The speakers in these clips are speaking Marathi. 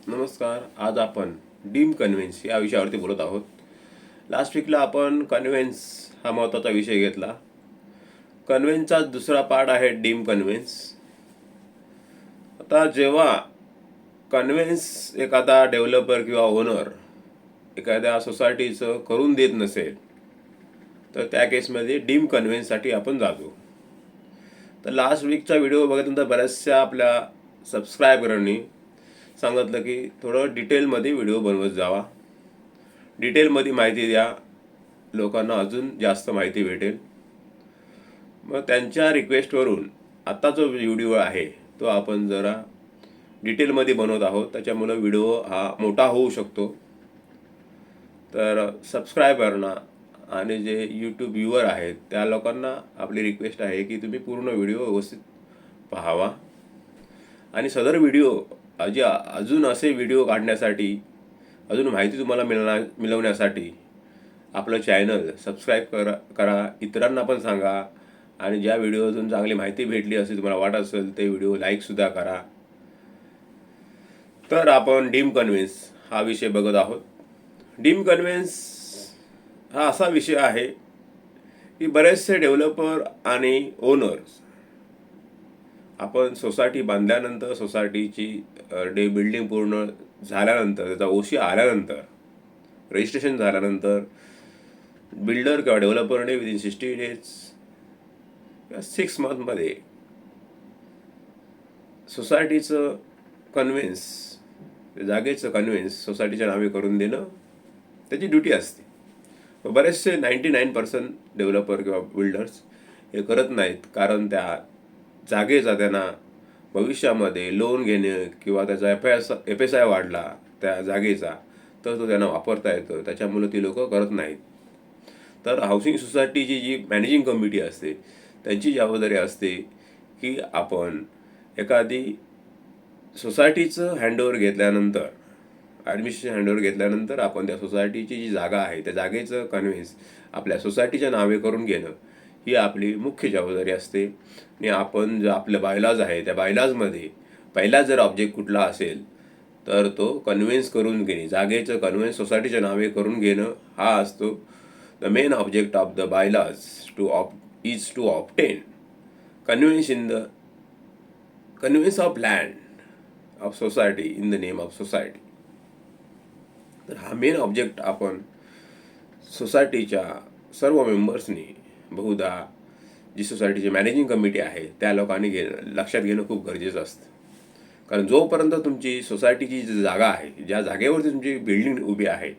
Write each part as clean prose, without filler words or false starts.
नमस्कार. आज आपण डीम कन्व्हेन्स या विषयावरती बोलत आहोत. लास्ट वीकला आपण कन्व्हेन्स हा महत्त्वाचा विषय घेतला. कन्व्हेन्सचा दुसरा पार्ट आहे डीम कन्व्हेन्स. आता जेव्हा कन्व्हेन्स एखादा डेव्हलपर किंवा ओनर एखाद्या सोसायटीचं करून देत नसेल तर त्या केसमध्ये डीम कन्व्हेन्ससाठी आपण जातो. तर लास्ट वीकचा व्हिडिओ बघितल्यानंतर बऱ्याचशा आपल्या सबस्क्रायबरांनी सांगितलं की थोडं डिटेलमध्ये व्हिडिओ बनवत जावा, डिटेलमध्ये माहिती द्या, लोकांना अजून जास्त माहिती भेटेल. मग त्यांच्या रिक्वेस्टवरून आत्ता जो व्हिडिओ आहे तो आपण जरा डिटेलमध्ये बनवत आहोत. त्याच्यामुळं व्हिडिओ हा मोठा होऊ शकतो. तर सबस्क्रायबरना आणि जे यूट्यूब व्ह्यूअर आहेत त्या लोकांना आपली रिक्वेस्ट आहे की तुम्ही पूर्ण व्हिडिओ व्यवस्थित पाहावा आणि सदर व्हिडिओ अजून असे व्हिडिओ काढण्यासाठी, अजून माहिती तुम्हाला मिळवण्यासाठी आपलं चॅनल सबस्क्राईब करा, इतरांना पण सांगा आणि ज्या व्हिडिओतून चांगली माहिती भेटली असे तुम्हाला वाटत असेल ते व्हिडिओ लाईकसुद्धा करा. तर आपण डीम कन्व्हेन्स हा विषय बघत आहोत. डीम कन्व्हेन्स हा असा विषय आहे की बरेचसे डेव्हलपर आणि ओनर्स आपण सोसायटी बांधल्यानंतर, सोसायटीची बिल्डिंग पूर्ण झाल्यानंतर, त्याचा ओशी आल्यानंतर, रजिस्ट्रेशन झाल्यानंतर बिल्डर किंवा डेव्हलपरने विदिन 60 डेज किंवा 6 मंथमध्ये सोसायटीचं कन्व्हेन्स, जागेचं कन्व्हेन्स सोसायटीच्या नावे करून देणं त्याची ड्युटी असते. बरेचसे 99% डेव्हलपर किंवा बिल्डर्स हे करत नाहीत, कारण त्या जागेचा त्यांना भविष्यामध्ये लोन घेणे किंवा त्याचा FSI वाढला त्या जागेचा तर तो त्यांना वापरता येतो, त्याच्यामुळे ती लोक करत नाहीत. तर हाऊसिंग सोसायटीची जी मॅनेजिंग कमिटी असते त्यांची जबाबदारी असते की आपण एखादी सोसायटीचं हँडओव्हर घेतल्यानंतर, ॲडमिनिस्ट्रेशन हँडओव्हर घेतल्यानंतर आपण त्या सोसायटीची जी जागा आहे त्या जागेचं कन्व्हेन्स आपल्या सोसायटीच्या नावे करून घेणं ही आपली मुख्य जबाबदारी असते. आणि आपण जो आपले बायलॉज आहे त्या बायलॉजमध्ये पहिला जर ऑब्जेक्ट कुठला असेल तर तो कन्व्हेन्स करून घेणे, जागेचं कन्व्हेन्स सोसायटीच्या नावे करून घेणं हा असतो. The main object of the bylaws is to obtain conveyance of land of society in the name of society. तर हा मेन ऑब्जेक्ट आपण सोसायटीच्या सर्व मेंबर्सनी, बहुधा जी सोसायटीची मॅनेजिंग कमिटी आहे त्या लोकांनी लक्षात घेणं खूप गरजेचं असतं. कारण जोपर्यंत तुमची सोसायटीची जी जागा आहे, ज्या जागेवरती तुमची बिल्डिंग उभी आहे,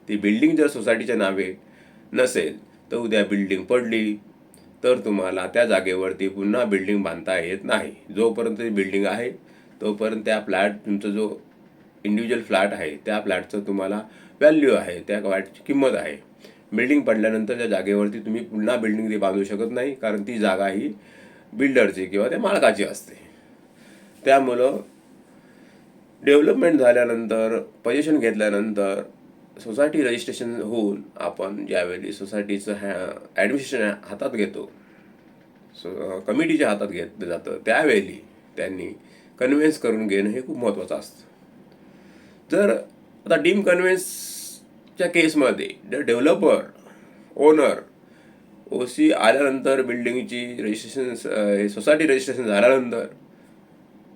ती बिल्डिंग जर सोसायटीच्या नावे नसेल तर उद्या बिल्डिंग पडली तर तुम्हाला त्या जागेवरती पुन्हा बिल्डिंग बांधता येत नाही. जोपर्यंत ती बिल्डिंग आहे तोपर्यंत त्या तुमचा जो इंडिव्हिज्युअल फ्लॅट आहे त्या फ्लॅटचं तुम्हाला व्हॅल्यू आहे, त्या फ्लॅटची किंमत आहे. बिल्डिंग पडल्यानंतर त्या जागेवरती तुम्ही पुन्हा बिल्डिंग ती बांधू शकत नाही, कारण ती जागा ही बिल्डरची किंवा त्या मालकाची असते. त्यामुळं डेव्हलपमेंट झाल्यानंतर, पोझिशन घेतल्यानंतर, सोसायटी रजिस्ट्रेशन होऊन आपण ज्यावेळी सोसायटीचं ॲडमिनिस्ट्रेशन हातात घेतो, कमिटीच्या हातात घेतलं जातं, त्यावेळी त्यांनी कन्व्हेन्स करून घेणं हे खूप महत्त्वाचं असतं. जर आता डीम कन्व्हेन्सच्या केसमध्ये जर डेव्हलपर, ओनर ओसी आल्यानंतर, बिल्डिंगची रजिस्ट्रेशन, सोसायटी रजिस्ट्रेशन झाल्यानंतर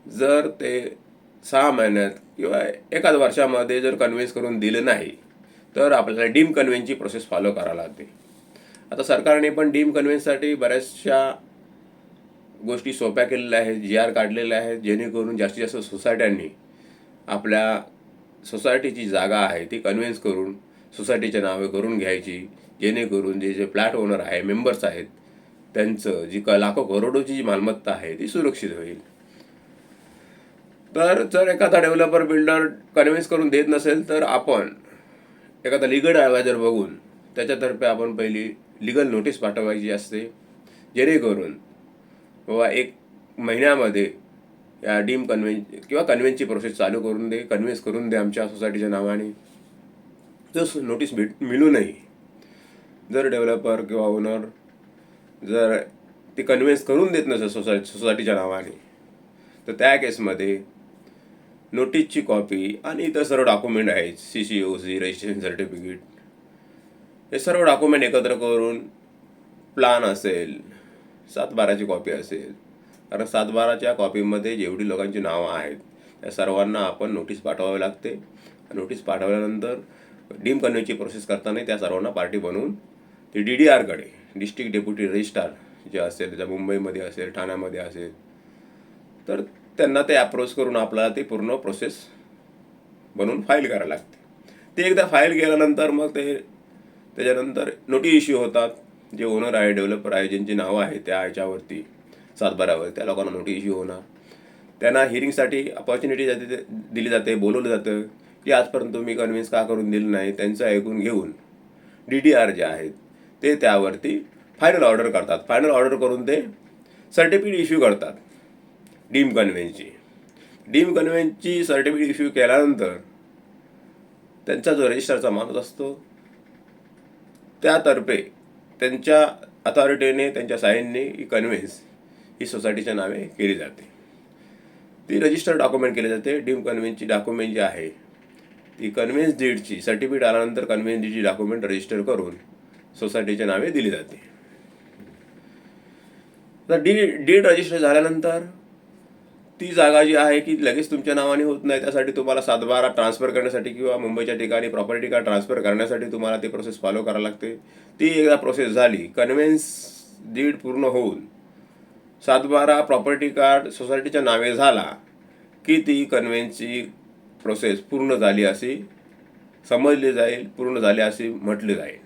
जर ते 6 महिन्यात किंवा एखाद वर्षामध्ये जर कन्व्हेन्स करून दिलं नाही तर आपल्याला डीम कन्व्हेन्सची प्रोसेस फॉलो करावी लागते. आता सरकारने पण डीम कन्व्हेन्ससाठी बऱ्याचशा गोष्टी सोप्या केलेल्या आहेत, GR काढलेल्या आहेत, जेणेकरून जास्तीत जास्त सोसायट्यांनी आपल्या सोसायटीची जागा आहे ती कन्व्हेन्स करून सोसायटीच्या नावे करून घ्यायची, जेणेकरून जे फ्लॅट ओनर आहे, मेंबर्स आहेत, त्यांचं जी लाखो करोडोची जी मालमत्ता आहे ती सुरक्षित होईल. तर जर एखादा डेव्हलपर, बिल्डर कन्व्हेन्स करून देत नसेल तर आपण एखादा लीगल ॲडवायझर बघून त्याच्यातर्फे आपण पहिली लीगल नोटीस पाठवायची असते, जेणेकरून बाबा 1 महिन्यामध्ये या डीम कन्व्हेन्स किंवा कन्व्हेन्सची प्रोसेस चालू करून दे, कन्व्हेन्स करून दे आमच्या सोसायटीच्या नावाने. जर नोटीस मिळूनही जर डेव्हलपर किंवा ओनर जर ती कन्व्हेन्स करून देत नसेल सोसायटीच्या नावाने तर त्या केसमध्ये नोटीसची कॉपी आणि इतर सर्व डॉक्युमेंट आहेत, CCOC, रजिस्ट्रेशन सर्टिफिकेट, हे सर्व डॉक्युमेंट एकत्र करून प्लान असेल, 7/12ची कॉपी असेल, कारण 7/12च्या कॉपीमध्ये जेवढी लोकांची नावं आहेत त्या सर्वांना आपण नोटीस पाठवावी लागते. नोटीस पाठवल्यानंतर डीम कन्व्हेन्सची प्रोसेस करताना त्या सर्वांना पार्टी बनवून ती DDRकडे, डिस्ट्रिक्ट डेप्युटी रजिस्ट्रार जे असेल, ज्या मुंबईमध्ये असेल, ठाण्यामध्ये असेल, तर त्यांना ते अप्रोच करून आपल्याला ते पूर्ण प्रोसेस बनवून फाईल करायला लागते. ते एकदा फाईल केल्यानंतर मग त्याच्यानंतर नोटीस इश्यू होतात. जे ओनर आहे, डेव्हलपर आहे, ज्यांची नावं आहे त्या ह्याच्यावरती 7/12वर, त्या लोकांना नोटीस इश्यू होणार. त्यांना हिअरिंगसाठी अपॉर्च्युनिटी दिली जाते, बोलवलं जातं की आजपर्यंत तुम्ही कन्व्हिन्स का करून दिलं नाही. त्यांचं ऐकून घेऊन DDR जे आहेत ते त्यावरती फायनल ऑर्डर करतात. फायनल ऑर्डर करून ते सर्टिफिकेट इश्यू करतात डीम कन्व्हेन्सची. डीम कन्व्हेन्सची सर्टिफिकेट इश्यू केल्यानंतर त्यांचा जो रजिस्टरचा माणूस असतो त्यातर्फे त्यांच्या अथॉरिटीने, त्यांच्या साईनने ही कन्व्हेन्स ही सोसायटीच्या नावे केली जाते. ती रजिस्टर डॉक्युमेंट केली जाते. डीम कन्व्हेन्सची डॉक्युमेंट जी आहे ती कन्व्हेन्स डीडची सर्टिफिकेट आल्यानंतर कन्व्हेन्स डीडची डॉक्युमेंट रजिस्टर करून सोसायटीच्या नावे दिली जाते. तर डीड रजिस्टर झाल्यानंतर ती जागा जी आहे की लगेच तुमच्या नावाने होत नाही. त्यासाठी तुम्हाला 7/12 ट्रान्सफर करण्यासाठी किंवा मुंबईच्या ठिकाणी प्रॉपर्टी कार्ड ट्रान्सफर करण्यासाठी तुम्हाला ती प्रोसेस फॉलो करावी लागते. ती एकदा प्रोसेस झाली, कन्व्हेन्स डीड पूर्ण होऊन 7/12 प्रॉपर्टी कार्ड सोसायटीच्या नावे झाला की ती कन्व्हेन्सची प्रोसेस पूर्ण झाली अशी समजली जाईल, पूर्ण झाली अशी म्हटली जाईल.